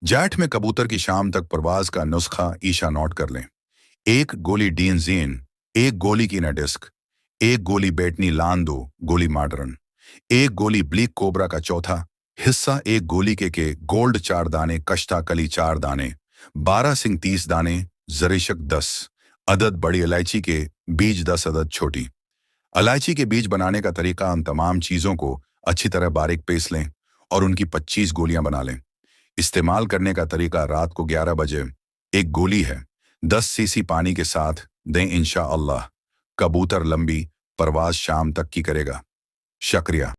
जैठ में कबूतर की शाम तक परवाज का नुस्खा ईशा नोट कर लें। एक गोली डीन जीन, एक गोली कीना डिस्क, एक गोली बेटनी लांदो गोली मॉडर्न, एक गोली ब्लीक कोबरा का चौथा हिस्सा, एक गोली के गोल्ड 4 दाने, कश्ता कली 4 दाने, 12 सिंह 30 दाने, जरिशक 10 अदद, बड़ी इलायची के बीज 10 अदद छोटी। इलायची के बीज बनाने का तरीका: उन तमाम चीज़ों को अच्छी तरह बारीक पीस लें और उनकी 25 गोलियां बना लें। इस्तेमाल करने का तरीका: रात को 11 बजे एक गोली है, 10 सीसी पानी के साथ दें, इंशा अल्लाह कबूतर लंबी परवाज शाम तक की करेगा। शुक्रिया।